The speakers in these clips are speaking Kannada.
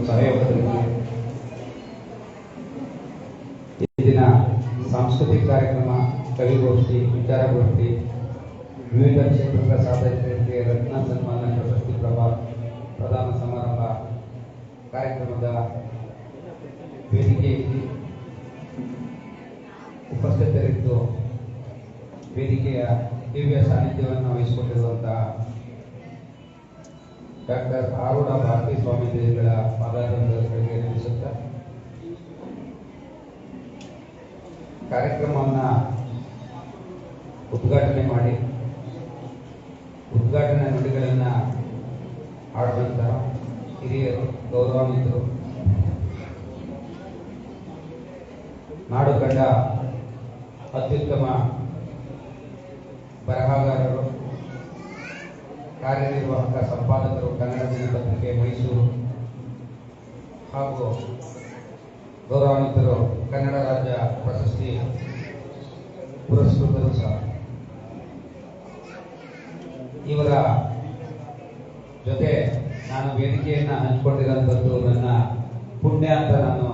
ಸಹಯೋಗದಲ್ಲಿ ಈ ದಿನ ಸಾಂಸ್ಕೃತಿಕ ಕಾರ್ಯಕ್ರಮ, ಕವಿಗೋಷ್ಠಿ, ವಿಚಾರಗೋಷ್ಠಿ, ವಿವಿಧ ಕ್ಷೇತ್ರದ ಸಾಧಕರಿಗೆ ರತ್ನ ಸನ್ಮಾನ ಪ್ರಶಸ್ತಿ ಪ್ರದಾನ ಸಮಾರಂಭ ಕಾರ್ಯಕ್ರಮದ ವೇದಿಕೆಯಲ್ಲಿ ಉಪಸ್ಥಿತರಿದ್ದು ವೇದಿಕೆಯ ದಿವ್ಯ ಸಾನ್ನಿಧ್ಯವನ್ನು ವಹಿಸಿಕೊಂಡಿರುವಂತಹ ಡಾಕ್ಟರ್ ಆರೂಢ ಭಾರತೀ ಸ್ವಾಮೀಜಿಗಳ ಪಾದಾರಗಳಿಗೆ ನಡೆಸುತ್ತಾ ಕಾರ್ಯಕ್ರಮವನ್ನು ಉದ್ಘಾಟನೆ ಮಾಡಿ ಉದ್ಘಾಟನಾ ನುಡಿಗಳನ್ನು ಆಡುವಂತಹ ಹಿರಿಯರು, ಗೌರವಾನ್ವಿತರು, ನಾಡು ಕಂಡ ಅತ್ಯುತ್ತಮ ಬರಹಗಾರರು, ಕಾರ್ಯನಿರ್ವಾಹಕ ಸಂಪಾದಕರು, ಕನ್ನಡ ದಿನಪತ್ರಿಕೆ ಮೈಸೂರು ಹಾಗೂ ಗೌರವಾನ್ವಿತರು, ಕನ್ನಡ ರಾಜ್ಯ ಪ್ರಶಸ್ತಿ ಪುರಸ್ಕೃತರು ಸಹ. ಇವರ ಜೊತೆ ನಾನು ವೇದಿಕೆಯನ್ನು ಹಂಚಿಕೊಂಡಿರುವಂಥದ್ದು ನನ್ನ ಪುಣ್ಯ ಅಂತ ನಾನು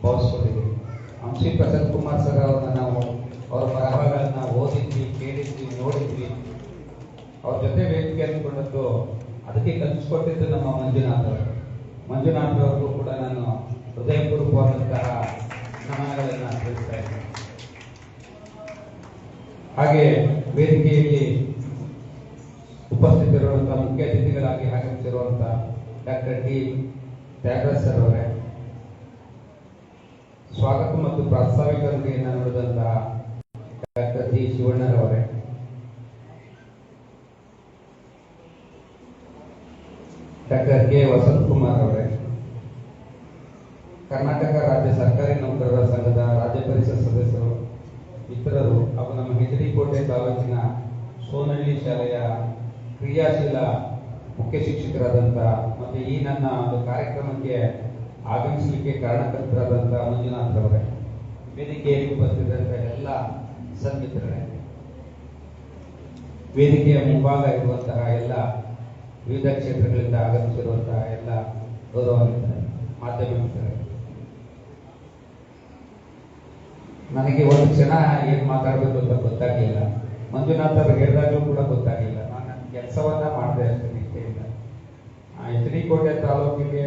ಭಾವಿಸ್ಕೊಂಡಿದ್ದೀನಿ. ಶ್ರೀ ಪ್ರಸನ್ನ ಕುಮಾರ್ ಸರ್ ಅವರನ್ನ ನಾವು ಅವರ ಬರಹಗಳನ್ನು ಓದಿದ್ವಿ, ಕೇಳಿದ್ವಿ, ನೋಡಿದ್ವಿ. ಅವ್ರ ಜೊತೆ ವೇದಿಕೆ ಅಂದ್ಕೊಂಡದ್ದು ಅದಕ್ಕೆ ಕಲಿಸ್ಕೊಟ್ಟಿದ್ದು ನಮ್ಮ ಮಂಜುನಾಥ್ ಅವರಿಗೂ ಕೂಡ ನಾನು ಹೃದಯಪೂರ್ವಕವಾದಂತಹ ನಮನಗಳನ್ನು ತಿಳಿಸ್ತಾ ಇದ್ದೀನಿ. ಹಾಗೆ ವೇದಿಕೆಯಲ್ಲಿ ಉಪಸ್ಥಿತರಿರುವಂತಹ ಮುಖ್ಯ ಅತಿಥಿಗಳಾಗಿ ಆಗಮಿಸಿರುವಂತಹ ಡಾಕ್ಟರ್ ಡಿ ತ್ಯಾಗರಾಜ್ ಸರ್ ಅವರೇ, ಸ್ವಾಗತ ಮತ್ತು ಪ್ರಾಸ್ತಾವಿಕ ನುಡಿಯನ್ನು ನುಡಿದಂತಹ ಡಾಕ್ಟರ್ ಜಿ ಶಿವಣ್ಣರವರೇ, ಡಾಕ್ಟರ್ ಕೆ ವಸಂತ್ ಕುಮಾರ್ ಅವರೇ, ಕರ್ನಾಟಕ ರಾಜ್ಯ ಸರ್ಕಾರಿ ನೌಕರರ ಸಂಘದ ರಾಜ್ಯ ಪರಿಷತ್ ಸದಸ್ಯರು, ಇತರರು ಹಾಗೂ ನಮ್ಮ ಹೆಜರಿಕೋಟೆ ತಾಲೂಕಿನ ಸೋನಹಳ್ಳಿ ಶಾಲೆಯ ಕ್ರಿಯಾಶೀಲ ಮುಖ್ಯ ಶಿಕ್ಷಕರಾದಂತಹ ಮತ್ತು ಈ ನನ್ನ ಒಂದು ಕಾರ್ಯಕ್ರಮಕ್ಕೆ ಆಗಮಿಸಲಿಕ್ಕೆ ಕಾರಣಕರ್ತರಾದಂತಹ ಮಂಜುನಾಥ್ ಅವರೇ, ವೇದಿಕೆಯಲ್ಲಿ ಉಪಸ್ಥಿತರಿದ್ದ ಎಲ್ಲ ಸನ್ಮಿತ್ರರೇ, ವೇದಿಕೆಯ ಮುಂಭಾಗ ಇರುವಂತಹ ಎಲ್ಲ ವಿವಿಧ ಕ್ಷೇತ್ರಗಳಿಂದ ಆಗಮಿಸಿರುವಂತಹ ಎಲ್ಲ ಗೌರವಾನ್ವಿತರೆ, ಮಾಧ್ಯಮ ಮಿತ್ರರೇ, ನನಗೆ ಒಂದು ಕ್ಷಣ ಏನು ಮಾತಾಡಬೇಕು ಅಂತ ಗೊತ್ತಾಗಲಿಲ್ಲ. ಮಂಜುನಾಥ್ ಅವರು ಹೇಳಿದಾಗಲೂ ಕೂಡ ಗೊತ್ತಾಗಲಿಲ್ಲ. ನಾನು ನನ್ನ ಕೆಲಸವನ್ನ ಮಾಡಿದೆ ಅಷ್ಟೇ, ನಿಷ್ಠೆಯಿಂದ. ಹೆಜರಿಕೋಟೆ ತಾಲೂಕಿಗೆ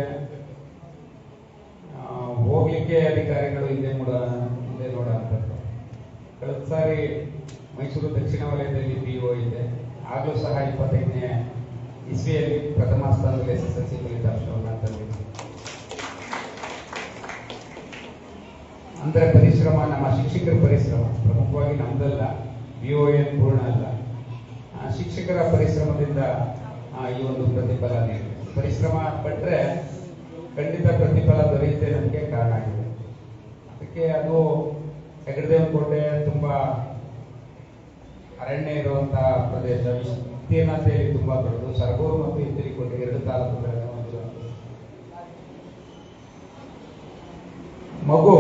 ಹೋಗ್ಲಿಕ್ಕೆ ಅಧಿಕಾರಿಗಳು ಹಿಂದೆ ನೋಡ ಅಂತದ್ದು. ಕಳೆದ ಸಾರಿ ಮೈಸೂರು ದಕ್ಷಿಣ ವಲಯದಲ್ಲಿ PO ಇದೆ. ಆಗಲೂ ಸಹ 25ನೇ ಇಸ್ವಿಯಲ್ಲಿ ಪ್ರಥಮ ಸ್ಥಾನದಲ್ಲಿ SSLC ಫಲಿತಾಂಶವನ್ನು ತಂದಿದೆ. ಅಂದ್ರೆ ಪರಿಶ್ರಮ, ನಮ್ಮ ಶಿಕ್ಷಕರ ಪರಿಶ್ರಮ ಪ್ರಮುಖವಾಗಿ ನಮ್ದಲ್ಲ, BON ಪೂರ್ಣ ಅಲ್ಲ, ಶಿಕ್ಷಕರ ಪರಿಶ್ರಮದಿಂದ ಈ ಒಂದು ಪ್ರತಿಫಲ ನೀಡಿದೆ. ಪರಿಶ್ರಮ ಪಟ್ಟರೆ ಖಂಡಿತ ಪ್ರತಿಫಲ ದೊರೆಯುತ್ತೆ ನಮಗೆ ಕಾರಣ ಆಗಿದೆ. ಅದಕ್ಕೆ ಅದು ಹೆಗ್ಗಡದೇವನಕೋಟೆ ತುಂಬಾ ಅರಣ್ಯ ಇರುವಂತಹ ಪ್ರದೇಶ, ವಿಸ್ತೀರ್ಣತೆಯಲ್ಲಿ ತುಂಬಾ ದೊಡ್ಡದು. ಸರಗೂರು ಮತ್ತು ಹೆಜರಿಕೋಟೆ 2 ತಾಲೂಕುಗಳನ್ನು ಮಗು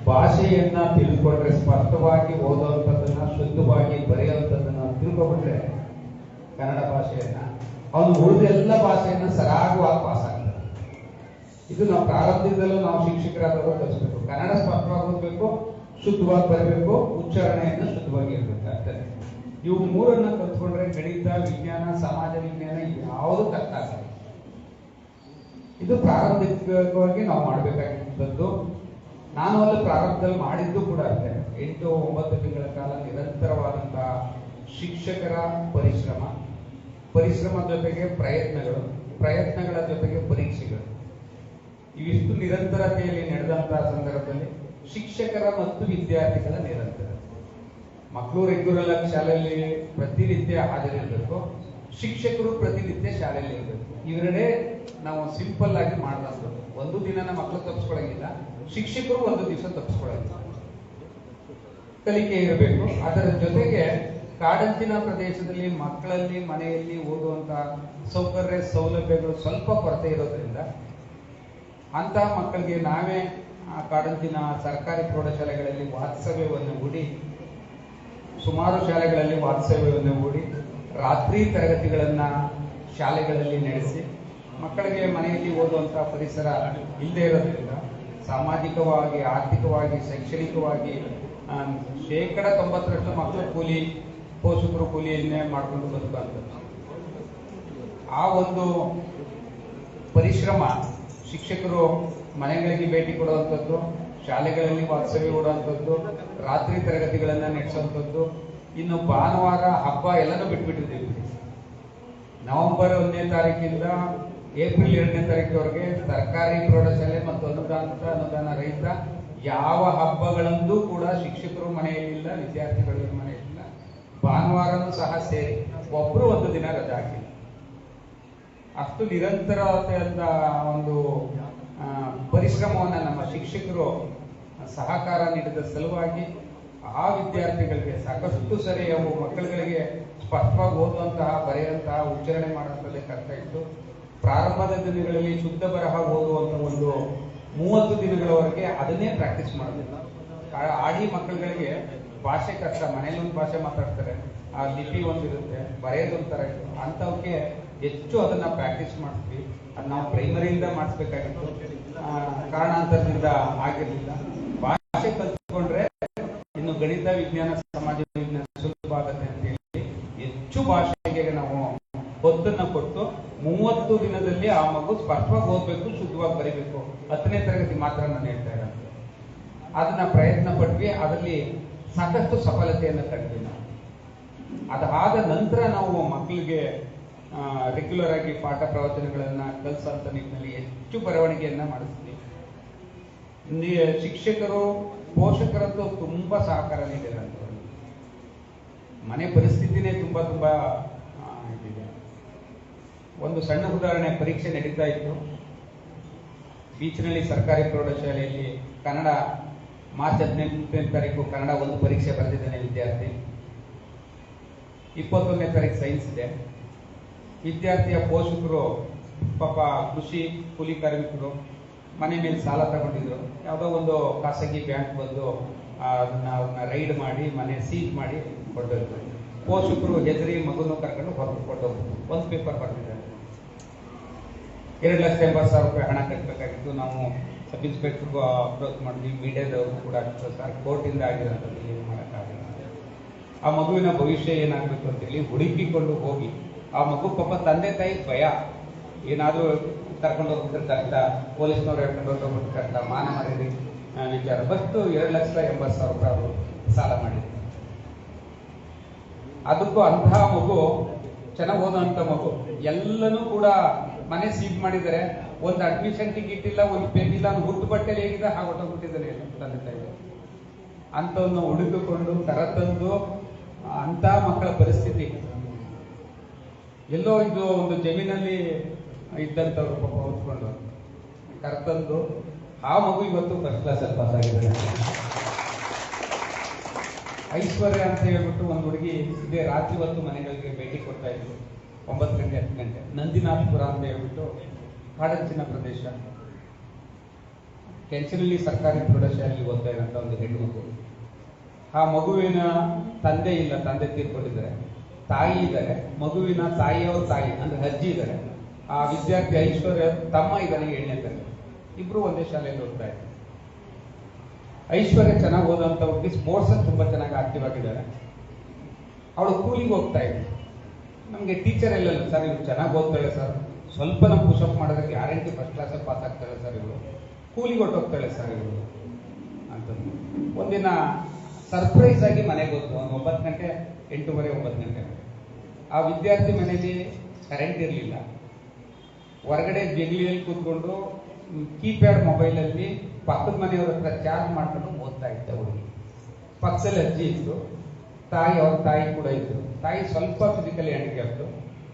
ಭಾಷೆಯನ್ನ ತಿಳಿದುಕೊಂಡ್ರೆ, ಸ್ಪಷ್ಟವಾಗಿ ಓದುವಂಥದ್ದನ್ನ, ಶುದ್ಧವಾಗಿ ಬರೆಯುವಂಥದ್ದನ್ನ ತಿಳ್ಕೊಂಡ್ರೆ ಕನ್ನಡ ಭಾಷೆಯನ್ನ, ಅವನು ಉಳಿದ ಎಲ್ಲ ಭಾಷೆಯನ್ನ ಸರಾಗವಾಗಿ ಪಾಸ್ ಆಗ್ತದೆ. ಇದು ನಾವು ಪ್ರಾರಂಭದಿಂದಲೂ ನಾವು ಶಿಕ್ಷಕರಾದವರು ಕಲಿಸ್ಬೇಕು. ಕನ್ನಡ ಸ್ಪಷ್ಟವಾಗಿ ಓದಬೇಕು, ಶುದ್ಧವಾಗಿ ಬರಬೇಕು, ಉಚ್ಚಾರಣೆಯನ್ನು ಶುದ್ಧವಾಗಿ ಇರಬೇಕಾಗ್ತದೆ. ಇವು ಮೂರನ್ನ ಕಲ್ತ್ಕೊಂಡ್ರೆ ಗಣಿತ, ವಿಜ್ಞಾನ, ಸಮಾಜ ವಿಜ್ಞಾನ ಯಾವುದು ಕಷ್ಟ ಆಗಲ್ಲ. ಇದು ಪ್ರಾರಂಭಿಕವಾಗಿ ನಾವು ಮಾಡಬೇಕಾಗಿದ್ದು. ನಾನು ಅಲ್ಲಿ ಪ್ರಾರಂಭದಲ್ಲಿ ಮಾಡಿದ್ದು ಕೂಡ ಅಷ್ಟೇ. 8-9 ತಿಂಗಳ ಕಾಲ ನಿರಂತರವಾದಂತಹ ಶಿಕ್ಷಕರ ಪರಿಶ್ರಮ ಜೊತೆಗೆ ಪ್ರಯತ್ನಗಳ ಜೊತೆಗೆ ಪರೀಕ್ಷೆಗಳು, ಇವಿಷ್ಟು ನಿರಂತರತೆಯಲ್ಲಿ ನಡೆದಂತಹ ಸಂದರ್ಭದಲ್ಲಿ ಶಿಕ್ಷಕರ ಮತ್ತು ವಿದ್ಯಾರ್ಥಿಗಳ ನಿರಂತರ, ಮಕ್ಕಳು ರೆಗ್ಯುಲರ್ ಆಗಿ ಶಾಲೆಯಲ್ಲಿ ಪ್ರತಿನಿತ್ಯ ಹಾಜರಿರಬೇಕು, ಶಿಕ್ಷಕರು ಪ್ರತಿನಿತ್ಯ ಶಾಲೆಯಲ್ಲಿ ಇರಬೇಕು. ಇವೆರಡೇ ನಾವು ಸಿಂಪಲ್ ಆಗಿ ಮಾಡಿದಂಥದ್ದು. ಒಂದು ದಿನ ನಮ್ಮ ಮಕ್ಕಳು ತಪ್ಪಿಸ್ಕೊಳ್ಳಂಗಿಲ್ಲ, ಶಿಕ್ಷಕರು ಒಂದು ದಿವಸ ತಪ್ಪಿಸ್ಕೊಳ್ಳಂಗಿಲ್ಲ. ಕಲಿಕೆ ಇರಬೇಕು. ಅದರ ಜೊತೆಗೆ ಕಾಡಂಚಿನ ಪ್ರದೇಶದಲ್ಲಿ ಮಕ್ಕಳಲ್ಲಿ ಮನೆಯಲ್ಲಿ ಓದುವಂತಹ ಸೌಲಭ್ಯಗಳು ಸ್ವಲ್ಪ ಕೊರತೆ ಇರೋದ್ರಿಂದ ಅಂತಹ ಮಕ್ಕಳಿಗೆ ನಾವೇ ಕಾಡಂಚಿನ ಸರ್ಕಾರಿ ಪ್ರೌಢಶಾಲೆಗಳಲ್ಲಿ ವಾಸ್ತವ್ಯವನ್ನು ಹೂಡಿ, ಸುಮಾರು ಶಾಲೆಗಳಲ್ಲಿ ವಾಸ್ತವ್ಯವನ್ನು ಹೂಡಿ ರಾತ್ರಿ ತರಗತಿಗಳನ್ನ ಶಾಲೆಗಳಲ್ಲಿ ನಡೆಸಿ ಮಕ್ಕಳಿಗೆ ಮನೆಯಲ್ಲಿ ಓದುವಂತ ಪರಿಸರ ಇಲ್ಲದೆ ಇರೋದ್ರಿಂದ ಸಾಮಾಜಿಕವಾಗಿ, ಆರ್ಥಿಕವಾಗಿ, ಶೈಕ್ಷಣಿಕವಾಗಿ 90% ಮಕ್ಕಳು ಕೂಲಿ, ಪೋಷಕರು ಕೂಲಿಯನ್ನೇ ಮಾಡ್ಕೊಂಡು ಬದುಕುವಂಥದ್ದು. ಆ ಒಂದು ಪರಿಶ್ರಮ ಶಿಕ್ಷಕರು ಮನೆಗಳಿಗೆ ಭೇಟಿ ಕೊಡುವಂಥದ್ದು, ಶಾಲೆಗಳಲ್ಲಿ ವಾಸ್ತವ್ಯ ಕೊಡುವಂಥದ್ದು, ರಾತ್ರಿ ತರಗತಿಗಳನ್ನ ನಡೆಸುವಂಥದ್ದು. ಇನ್ನು ಭಾನುವಾರ ಹಬ್ಬ ಎಲ್ಲನೂ ಬಿಟ್ಬಿಟ್ಟಿದ್ದೀವಿ. ನವೆಂಬರ್ 1ನೇ ತಾರೀಕಿಂದ ಏಪ್ರಿಲ್ 2ನೇ ತಾರೀಕಿನವರೆಗೆ ಸರ್ಕಾರಿ ಪ್ರೌಢಶಾಲೆ ಮತ್ತು ಅನುದಾನ ರಹಿತ ಯಾವ ಹಬ್ಬಗಳಂದೂ ಕೂಡ ಶಿಕ್ಷಕರು ಮನೆಯಲ್ಲಿಲ್ಲ, ವಿದ್ಯಾರ್ಥಿಗಳು ಮನೆಯಲ್ಲಿಲ್ಲ. ಭಾನುವಾರನೂ ಸಹ ಸೇರಿ ಒಬ್ರು ಒಂದು ದಿನ ರಜೆ ಹಾಕಿಲ್ಲ. ಅಷ್ಟು ನಿರಂತರವಾದ ಒಂದು ಪರಿಶ್ರಮವನ್ನು ನಮ್ಮ ಶಿಕ್ಷಕರು ಸಹಕಾರ ನೀಡಿದ ಸಲುವಾಗಿ ಆ ವಿದ್ಯಾರ್ಥಿಗಳಿಗೆ ಸಾಕಷ್ಟು ಸರಿ ಅವು ಮಕ್ಕಳುಗಳಿಗೆ ಸ್ಪಷ್ಟವಾಗಿ ಓದುವಂತಹ, ಬರೆಯುವಂತಹ, ಉಚ್ಚಾರಣೆ ಮಾಡುವಂಥದ್ದೇ ಕಷ್ಟ ಇತ್ತು. ಪ್ರಾರಂಭದ ದಿನಗಳಲ್ಲಿ ಶುದ್ಧ ಬರಹ ಓದುವಂತ ಒಂದು 30 ದಿನಗಳವರೆಗೆ ಅದನ್ನೇ ಪ್ರಾಕ್ಟೀಸ್ ಮಾಡೋದಿಲ್ಲ. ಆಡಿ ಮಕ್ಕಳುಗಳಿಗೆ ಭಾಷೆ ಕಷ್ಟ, ಮನೇಲಿ ಒಂದು ಭಾಷೆ ಮಾತಾಡ್ತಾರೆ, ಆ ಲಿಪಿ ಒಂದಿರುತ್ತೆ, ಬರೆಯೋದೊಂಥರ ಇತ್ತು. ಅಂಥವಕ್ಕೆ ಹೆಚ್ಚು ಅದನ್ನ ಪ್ರಾಕ್ಟೀಸ್ ಮಾಡಿದ್ವಿ. ಅದು ನಾವು ಪ್ರೈಮರಿಯಿಂದ ಮಾಡಿಸ್ಬೇಕಾಗಿತ್ತು, ಕಾರಣಾಂತರದಿಂದ ಆಗಿರಲಿಲ್ಲ. ಭಾಷೆ ಕಲ್ತ್ಕೊಂಡ್ರೆ ಇನ್ನು ಗಣಿತ, ವಿಜ್ಞಾನ, ಸಮಾಜ ವಿಜ್ಞಾನ ಸುಲಭ ಆಗುತ್ತೆ ಅಂತ ಹೇಳಿ ಹೆಚ್ಚು ಭಾಷೆಗೆ ನಾವು ಒತ್ತನ್ನು ಕೊಟ್ಟು 30 ದಿನದಲ್ಲಿ ಆ ಮಗು ಸ್ಪಷ್ಟವಾಗಿ ಓದಬೇಕು, ಶುದ್ಧವಾಗಿ ಬರೀಬೇಕು. 10ನೇ ತರಗತಿ ಮಾತ್ರ ನಾನು ಹೇಳ್ತಾ ಇರೋದು. ಅದನ್ನ ಪ್ರಯತ್ನ ಪಟ್ವಿ, ಅದರಲ್ಲಿ ಸಾಕಷ್ಟು ಸಫಲತೆಯನ್ನು ಕಂಡ್ವಿ ನಾವು. ಅದಾದ ನಂತರ ನಾವು ಮಕ್ಕಳಿಗೆ ರೆಗ್ಯುಲರ್ ಆಗಿ ಪಾಠ ಪ್ರವಚನಗಳನ್ನ ಕಲಿಸುವಂತ ನಿಟ್ಟಿನಲ್ಲಿ ಹೆಚ್ಚು ಬರವಣಿಗೆಯನ್ನ ಮಾಡಿಸ್ತೀವಿ. ಶಿಕ್ಷಕರು, ಪೋಷಕರದ್ದು ತುಂಬಾ ಸಹಕಾರ ನೀಡಿದಂತ ಮನೆ ಪರಿಸ್ಥಿತಿನೇ ತುಂಬಾ ಇದಿದೆ. ಒಂದು ಸಣ್ಣ ಉದಾಹರಣೆ, ಪರೀಕ್ಷೆ ನಡೀತಾ ಇತ್ತು ಬೀಚ್ನಲ್ಲಿ ಸರ್ಕಾರಿ ಪ್ರೌಢಶಾಲೆಯಲ್ಲಿ. ಕನ್ನಡ ಮಾರ್ಚ್ 18ನೇ ತಾರೀಕು ಕನ್ನಡ ಒಂದು ಪರೀಕ್ಷೆ ಬರೆದಿದ್ದಾನೆ ವಿದ್ಯಾರ್ಥಿ. 21ನೇ ತಾರೀಕು ಸೈನ್ಸ್ ಇದೆ. ವಿದ್ಯಾರ್ಥಿಯ ಪೋಷಕರು ಪಾಪ ಕೃಷಿ ಕೂಲಿ ಕಾರ್ಮಿಕರು ಮನೆ ಮೇಲೆ ಸಾಲ ತಗೊಂಡಿದ್ರು. ಯಾವುದೋ ಒಂದು ಖಾಸಗಿ ಬ್ಯಾಂಕ್ ಬಂದು ಅವ್ರನ್ನ ರೈಡ್ ಮಾಡಿ ಮನೆ ಸೀಜ್ ಮಾಡಿ ಕೊಟ್ಟೋದ್ರು. ಪೋಷಕರು ಹೆದರಿ ಮಗುನು ಕರ್ಕೊಂಡು ಹೊರಗೆ ಕೊಟ್ಟೋಗ್ರು. ಒಂದು ಪೇಪರ್ ಬರ್ತಿದ್ದಾರೆ. 2,80,000 ರೂಪಾಯಿ ಹಣ ಕಟ್ಟಬೇಕಾಗಿತ್ತು. ನಾವು ಸಬ್ ಇನ್ಸ್ಪೆಕ್ಟರ್ಗೂ ಅಪ್ರೋಚ್ ಮಾಡಿದ್ವಿ, ಮೀಡಿಯಾದವರು ಕೂಡ ಸರ್ ಕೋರ್ಟಿಂದ ಆಗಿರೋಂಥದ್ದು ಏನು ಮಾಡೋಕ್ಕಾಗಲ್ಲ. ಆ ಮಗುವಿನ ಭವಿಷ್ಯ ಏನಾಗಬೇಕು ಅಂತೇಳಿ ಹುಡುಕಿಕೊಂಡು ಹೋಗಿ, ಆ ಮಗು ಪಾಪ ತಂದೆ ತಾಯಿ ಭಯ, ಏನಾದರೂ ಕರ್ಕೊಂಡು ಹೋಗ್ಬಿಟ್ಟಿರ್ತಾರಂತ, ಪೊಲೀಸ್ನವ್ರು ಹೇಳ್ಕೊಂಡು ಹೋಗ್ಬಿಟ್ಟಿರ್ತಾರಂತ, ಮಾನ ಮರ್ಯಾದೆ ವಿಚಾರ ಬಸ್ತು 2,80,000 ರೂಪಾಯಿ ಅವರು ಸಾಲ ಮಾಡಿದ್ರು. ಅದಕ್ಕೂ ಅಂತಹ ಮಗು, ಚೆನ್ನಾಗಿ ಓದುವಂತ ಮಗು, ಎಲ್ಲನೂ ಕೂಡ ಮನೆ ಸೀಜ್ ಮಾಡಿದ್ದಾರೆ. ಒಂದು ಅಡ್ಮಿಷನ್ ಟಿಕೆಟ್ ಇಲ್ಲ, ಒಂದು ಪೆನ್ ಇಲ್ಲ, ಹುಟ್ಟು ಬಟ್ಟೆಲಿ ಹೇಗಿದೆ ಹಾಗೆ ಹೊಟ್ಟೋಗ್ಬಿಟ್ಟಿದ್ದಾರೆ ತಂದೆ ತಾಯಿ. ಅಂಥವನ್ನು ಹುಡುಕಿಕೊಂಡು ಕರೆತಂದು, ಅಂತ ಮಕ್ಕಳ ಪರಿಸ್ಥಿತಿ ಎಲ್ಲೋ ಇದು ಒಂದು ಜಮೀನಲ್ಲಿ ಇದ್ದಂಥವ್ರು ಪಾಪ ಓದ್ಕೊಂಡು ಕರೆತಂದು ಆ ಮಗು ಇವತ್ತು ಫಸ್ಟ್ ಕ್ಲಾಸಲ್ಲಿ ಪಾಸ್ ಆಗಿದ್ದಾರೆ. ಐಶ್ವರ್ಯ ಅಂತ ಹೇಳ್ಬಿಟ್ಟು ಒಂದು ಹುಡುಗಿ ಇದೇ ರಾತ್ರಿ ಹೊತ್ತು ಮನೆಗಳಿಗೆ ಭೇಟಿ ಕೊಡ್ತಾ ಇದ್ರು. 9 ಗಂಟೆ 10 ಗಂಟೆ. ನಂದಿನಾಥಪುರ ಅಂತ ಹೇಳ್ಬಿಟ್ಟು ಕಾಡಂಚಿನ ಪ್ರದೇಶ, ಕೆಂಚನಹಳ್ಳಿ ಸರ್ಕಾರಿ ಪ್ರೌಢಶಾಲೆಯಲ್ಲಿ ಓದ್ತಾ ಇರೋಂಥ ಒಂದು ಹೆಣ್ಣು ಮಗು. ಆ ಮಗುವಿನ ತಂದೆ ಇಲ್ಲ, ತಂದೆ ತೀರ್ಕೊಂಡಿದ್ದಾರೆ. ತಾಯಿ ಇದ್ದಾರೆ, ಮಗುವಿನ ತಾಯಿಯವ್ರ ತಾಯಿ ಅಂದ್ರೆ ಅಜ್ಜಿ ಇದ್ದಾರೆ. ಆ ವಿದ್ಯಾರ್ಥಿ ಐಶ್ವರ್ಯ ತಮ್ಮ ಇದ್ದಾನೆ 7ನೇ ತರಗತಿ. ಇಬ್ರು ಒಂದೇ ಶಾಲೆಯಲ್ಲಿ ಓದ್ತಾ ಇದ್ದಾರೆ. ಐಶ್ವರ್ಯ ಚೆನ್ನಾಗಿ ಓದುವಂತ ಹುಡುಗಿ, ಸ್ಪೋರ್ಟ್ಸ್ ಅಲ್ಲಿ ತುಂಬಾ ಚೆನ್ನಾಗಿ ಆಕ್ಟಿವ್ ಆಗಿದ್ದಾರೆ. ಅವಳು ಕೂಲಿಗೆ ಹೋಗ್ತಾ ಇದ್ವಿ. ನಮಗೆ ಟೀಚರ್ ಎಲ್ಲ ಸರ್ ಇವ್ರು ಚೆನ್ನಾಗಿ ಓದ್ತಾಳೆ ಸರ್, ಸ್ವಲ್ಪ ನಾವು ಪುಷಪ್ ಮಾಡಿದ್ರೆ ಗ್ಯಾರಂಟಿ ಫಸ್ಟ್ ಕ್ಲಾಸಲ್ಲಿ ಪಾಸ್ ಆಗ್ತಾಳೆ ಸರ್, ಇವಳು ಕೂಲಿಗೆ ಹೊಟ್ಟೋಗ್ತಾಳೆ ಸರ್ ಇವಳು ಅಂತಂದು. ಒಂದಿನ ಸರ್ಪ್ರೈಸ್ ಆಗಿ ಮನೆಗೆ ಹೋಗ್ತು. 9 ಗಂಟೆ 8:30 9 ಗಂಟೆ. ಆ ವಿದ್ಯಾರ್ಥಿ ಮನೆಯಲ್ಲಿ ಕರೆಂಟ್ ಇರಲಿಲ್ಲ. ಹೊರಗಡೆ ಜಗಲಿಯಲ್ಲಿ ಕೂತ್ಕೊಂಡು ಕೀಪ್ಯಾಡ್ ಮೊಬೈಲಲ್ಲಿ ಪಕ್ಕದ ಮನೆಯವ್ರ ಹತ್ರ ಚಾರ್ಜ್ ಮಾಡ್ಕೊಂಡು ಓದ್ತಾ ಇದ್ದ ಹುಡುಗಿ. ಪಕ್ಕದಲ್ಲಿ ಅಜ್ಜಿ ಇತ್ತು, ತಾಯಿ, ಅವ್ರ ತಾಯಿ ಕೂಡ ಇದ್ರು. ತಾಯಿ ಸ್ವಲ್ಪ ಫಿಸಿಕಲಿ ಹ್ಯಾಂಡಿಕ್ಯಾಪ್ಟು,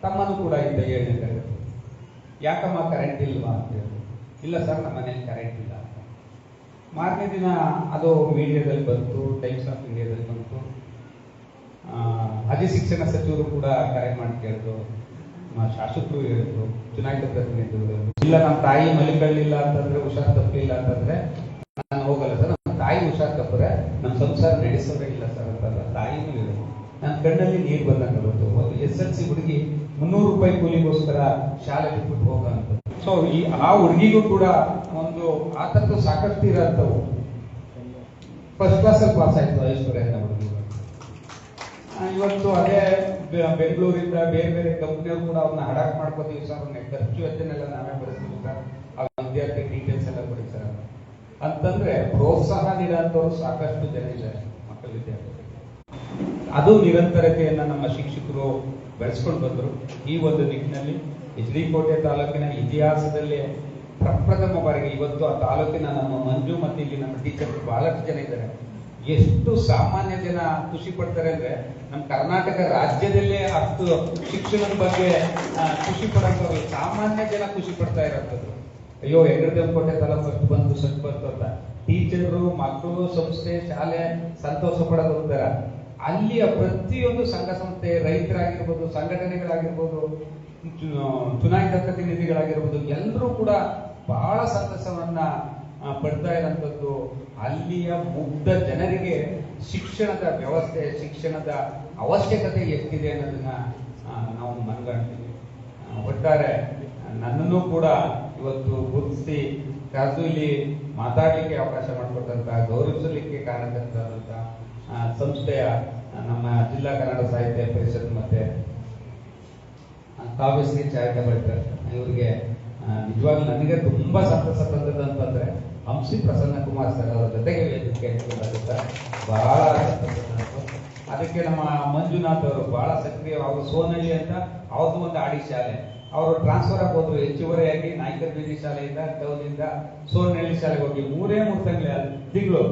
ತಮ್ಮನೂ ಕೂಡ ಇದ್ದ 7ನೇ ತರಗತಿ. ಯಾಕಮ್ಮ ಕರೆಂಟ್ ಇಲ್ವಾ ಅಂತ ಹೇಳಿ, ಇಲ್ಲ ಸರ್ ನಮ್ಮ ಮನೇಲಿ ಕರೆಂಟ್ ಇಲ್ಲ ಅಂತ. ಮಾರನೇ ದಿನ ಅದು ಮೀಡಿಯಾದಲ್ಲಿ ಬಂತು, ಟೈಮ್ಸ್ ಆಫ್ ಇಂಡಿಯಾದಲ್ಲಿ ಬಂತು. ಅಧಿಶಿಕ್ಷಣ ಸಚಿವರು ಕೂಡ ಕರೆ ಮಾಡಿ ಕೇಳಿದ್ರು, ಶಾಸಕರು ಹೇಳಿದ್ರು, ಚುನಾಯಿತ ಪ್ರತಿನಿಧಿಗಳು, ಇಲ್ಲ ನಮ್ಮ ತಾಯಿ ಮಲಿಕೊಳ್ಳಿಲ್ಲ ಅಂತಂದ್ರೆ, ಹುಷಾರ್ ತಪ್ಪಲಿಲ್ಲ ಅಂತಂದ್ರೆ ನಾನು ಹೋಗಲ್ಲ ಸರ್, ನಮ್ಮ ತಾಯಿ ಹುಷಾರ್ ತಪ್ಪರೆ ನಮ್ಮ ಸಂಸಾರ ನಡೆಸೋದೇ ಇಲ್ಲ ಸರ್ ಅಂತಂದ್ರೆ ತಾಯಿನೂ ಹೇಳಿದ್ರು. ನನ್ನ ಕಣ್ಣಲ್ಲಿ ನೀರು ಬಂದಂಗೆ ಬಂತು. ಒಂದು SLC ಹುಡುಗಿ 300 ರೂಪಾಯಿ ಕೂಲಿಗೋಸ್ಕರ ಶಾಲೆ ಬಿಟ್ಬಿಟ್ಟು ಹೋಗುವಂಥದ್ದು. ಸೊ ಆ ಹುಡುಗಿಗೂ ಕೂಡ ಒಂದು ಆ ಥರದ್ದು ಸಾಕಷ್ಟು ಇರೋಂಥವು. ಫಸ್ಟ್ ಕ್ಲಾಸಲ್ಲಿ ಪಾಸ್ ಆಯ್ತು ಐಶ್ವರ್ಯ ಅಂತ ಹುಡುಗಿ. ಇವತ್ತು ಅದೇ ಬೆಂಗಳೂರಿಂದ ಬೇರೆ ಬೇರೆ ಕಂಪ್ನಿಯವರು ಕೂಡ ಅವ್ರನ್ನ ಹಡಾಕ್ ಮಾಡ್ಕೋತೀವಿ ಸರ್, ಅವ್ರನ್ನ ಖರ್ಚು ವೆಚ್ಚನೆಲ್ಲ ನಾವೇ ಭರಿಸ್ತೀವಿ ಸರ್, ಆ ವಿದ್ಯಾರ್ಥಿ ಡೀಟೇಲ್ಸ್ ಎಲ್ಲ ಕೊಡಿ ಸರ್ ಅಂತಂದ್ರೆ ಪ್ರೋತ್ಸಾಹ ನೀಡುವಂಥವ್ರು ಸಾಕಷ್ಟು ಜನ ಇದ್ದಾರೆ ಮಕ್ಕಳ ವಿದ್ಯಾರ್ಥಿ. ಅದು ನಿರಂತರತೆಯನ್ನ ನಮ್ಮ ಶಿಕ್ಷಕರು ಬೆಳೆಸ್ಕೊಂಡು ಬಂದರು. ಈ ಒಂದು ನಿಟ್ಟಿನಲ್ಲಿ ಎಚ್.ಡಿ. ತಾಲೂಕಿನ ಇತಿಹಾಸದಲ್ಲಿ ಪ್ರಪ್ರಥಮ ಬಾರಿಗೆ ಇವತ್ತು ಆ ತಾಲೂಕಿನ ನಮ್ಮ ಮಂಜು ಮತ್ತು ಇಲ್ಲಿ ನಮ್ಮ ಟೀಚರ್ ಬಹಳಷ್ಟು ಜನ ಇದ್ದಾರೆ. ಎಷ್ಟು ಸಾಮಾನ್ಯ ಜನ ಖುಷಿ ಪಡ್ತಾರೆ ಅಂದ್ರೆ ನಮ್ಮ ಕರ್ನಾಟಕ ರಾಜ್ಯದಲ್ಲೇ ಅಷ್ಟು ಶಿಕ್ಷಣದ ಬಗ್ಗೆ ಖುಷಿ ಪಡೋಂಥವ್ರು ಸಾಮಾನ್ಯ ಜನ ಖುಷಿ ಪಡ್ತಾ ಇರೋಂಥದ್ದು. ಅಯ್ಯೋ ಹೆಗ್ಗಡದೇವನಕೋಟೆ ತಾಲೂಕು ಫಸ್ಟ್ ಬಂತು ಸಟ್ ಬಂತು ಅಂತ ಟೀಚರು, ಮಕ್ಕಳು, ಸಂಸ್ಥೆ, ಶಾಲೆ ಸಂತೋಷ ಪಡೋದು ಹೋಗ್ತಾರ. ಅಲ್ಲಿಯ ಪ್ರತಿಯೊಂದು ಸಂಘ ಸಂಸ್ಥೆ, ರೈತರಾಗಿರ್ಬೋದು, ಸಂಘಟನೆಗಳಾಗಿರ್ಬೋದು, ಚುನಾಯಿತ ಪ್ರತಿನಿಧಿಗಳಾಗಿರ್ಬೋದು, ಎಲ್ಲರೂ ಕೂಡ ಬಹಳ ಸಂತಸವನ್ನ ಪಡ್ತಾ ಇರೋಂಥದ್ದು. ಅಲ್ಲಿಯ ಮುಗ್ಧ ಜನರಿಗೆ ಶಿಕ್ಷಣದ ವ್ಯವಸ್ಥೆ, ಶಿಕ್ಷಣದ ಅವಶ್ಯಕತೆ ಎಷ್ಟಿದೆ ಅನ್ನೋದನ್ನ ನಾವು ಮನಗಾಣ್ತೀವಿ. ಒಟ್ಟಾರೆ ನನ್ನನ್ನು ಕೂಡ ಇವತ್ತು ಗುರುತಿಸಿ ಕರೆದು ಇಲ್ಲಿ ಮಾತಾಡಲಿಕ್ಕೆ ಅವಕಾಶ ಮಾಡಿಕೊಟ್ಟಂತ, ಗೌರವಿಸಲಿಕ್ಕೆ ಕಾರಣಕರ್ತರಾದಂಥ ಸಂಸ್ಥೆಯ ನಮ್ಮ ಜಿಲ್ಲಾ ಕನ್ನಡ ಸಾಹಿತ್ಯ ಪರಿಷತ್ ಮತ್ತೆ ಕಾವ್ಯಶ್ರೀ ಚಾರಿಟಬಲ್ ಟ್ರಸ್ಟ್ ಇವರಿಗೆ ನಿಜವಾಗ್ಲೂ ನನಗೆ ತುಂಬಾ ಸಂತಸ ತಂದದಂತಂದ್ರೆ ಹಂಸಿ ಪ್ರಸನ್ನ ಕುಮಾರ್ ಸರ್ ಅವರ ಜೊತೆಗೆ ವೇದಿಕೆ ಬಹಳ ಸಂತಸ. ಅದಕ್ಕೆ ನಮ್ಮ ಮಂಜುನಾಥ್ ಅವರು ಬಹಳ ಸಕ್ರಿಯ, ಅವರು ಸೋನಳ್ಳಿ ಅಂತ ಅವ್ರದ್ದು ಒಂದು ಆಡಿ ಶಾಲೆ, ಅವರು ಟ್ರಾನ್ಸ್ಫರ್ ಆಗಿ ಹೋದ್ರು ಹೆಚ್ಚುವರಿಯಾಗಿ ನಾಯಕರ ಬೀದಿ ಶಾಲೆಯಿಂದ ಟೌನಿಂದ ಸೋನಹಳ್ಳಿ ಶಾಲೆಗೆ ಹೋಗಿ 3 ತಿಂಗಳು